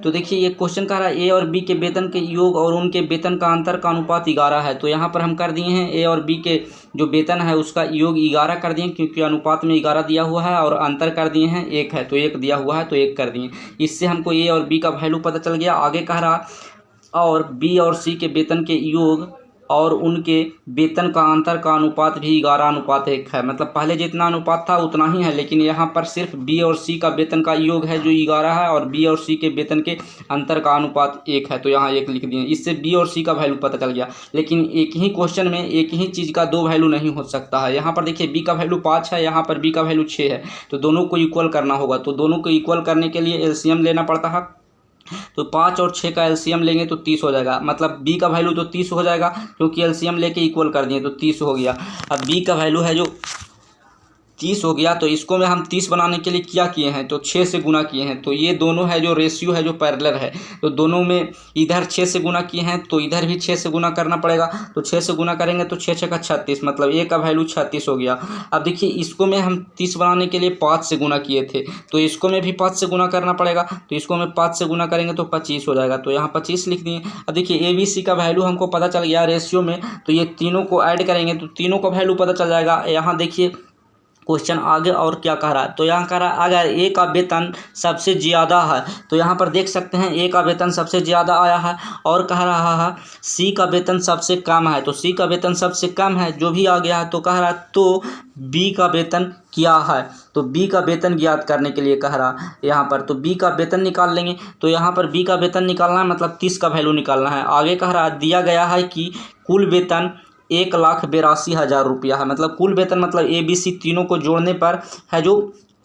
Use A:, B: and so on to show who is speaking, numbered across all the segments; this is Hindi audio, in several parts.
A: तो देखिए ये क्वेश्चन कह रहा है ए और बी के वेतन के योग और उनके वेतन का अंतर का अनुपात 11 है। तो यहाँ पर हम कर दिए हैं ए और बी के जो वेतन है उसका योग 11 कर दिए, क्योंकि अनुपात में 11 दिया हुआ है, और अंतर कर दिए हैं 1 है तो 1 दिया हुआ है तो 1 कर दिए। इससे हमको ए और बी का वैल्यू पता चल गया। आगे कह रहा और बी और सी के वेतन के योग और उनके वेतन का अंतर का अनुपात भी 11:1 है। मतलब पहले जितना अनुपात था उतना ही है, लेकिन यहाँ पर सिर्फ बी और सी का वेतन का योग है जो 11 है, और बी और सी के वेतन के अंतर का अनुपात 1 है तो यहाँ 1 लिख दिए। इससे बी और सी का वैल्यू पता चल गया। लेकिन एक ही क्वेश्चन में एक ही चीज़ का 2 वैल्यू नहीं हो सकता है। यहाँ पर देखिए बी का वैल्यू 5 है, यहाँ पर बी का वैल्यू 6 है, तो दोनों को इक्वल करना होगा। तो दोनों को इक्वल करने के लिए एलसीएम लेना पड़ता है। तो 5 और 6 का एलसीएम लेंगे तो 30 हो जाएगा। मतलब बी का वैल्यू तो 30 हो जाएगा, क्योंकि एलसीएम लेके इक्वल कर दिए तो 30 हो गया। अब बी का वैल्यू है जो 30 हो गया, तो इसको में हम 30 बनाने के लिए क्या किए हैं, तो 6 से गुना किए हैं। तो ये दोनों है जो रेशियो है जो पैरेलल है, तो दोनों में इधर 6 से गुना किए हैं तो इधर भी 6 से गुना करना पड़ेगा। तो 6 से गुना करेंगे तो 6 6 का 36, मतलब ए का वैल्यू 36 हो गया। अब देखिए इसको में हम 30 बनाने के लिए 5 से गुना किए थे, तो इसको में भी 5 से गुना करना पड़ेगा। तो इसको में 5 से गुना करेंगे तो 25 हो जाएगा, तो यहाँ 25 लिख दिए। अब देखिए ए बी सी का वैल्यू हमको पता चल गया रेशियो में, तो ये तीनों को ऐड करेंगे तो तीनों का वैल्यू पता चल जाएगा। यहाँ देखिए क्वेश्चन आगे और क्या कह रहा है, तो यहाँ कह रहा है अगर ए का वेतन सबसे ज़्यादा है, तो यहाँ पर देख सकते हैं ए का वेतन सबसे ज़्यादा आया है, और कह रहा है सी का वेतन सबसे कम है, तो सी का वेतन सबसे कम है जो भी आ गया है। तो कह रहा है तो बी का वेतन क्या है, तो बी का वेतन ज्ञात करने के लिए कह रहा है यहाँ पर, तो बी का वेतन निकाल लेंगे। तो यहाँ पर बी का वेतन निकालना है, मतलब 30 का वैल्यू निकालना है। आगे कह रहा है दिया गया है कि कुल वेतन 1,82,000 रुपया है। मतलब कुल वेतन मतलब ए बी सी तीनों को जोड़ने पर है जो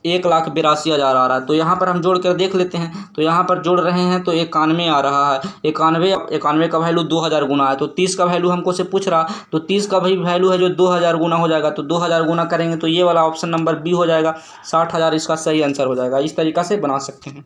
A: 1,82,000 आ रहा है। तो यहाँ पर हम जोड़ कर देख लेते हैं, तो यहाँ पर जोड़ रहे हैं तो 91 आ रहा है। 91 का वैल्यू 2000 गुना है, तो 30 का वैल्यू हमको से पूछ रहा, तो 30 का भी वैल्यू है जो 2000 गुना हो जाएगा। तो 2000 गुना करेंगे तो ये वाला ऑप्शन नंबर बी हो जाएगा, 60,000 इसका सही आंसर हो जाएगा। इस तरीका से बना सकते हैं।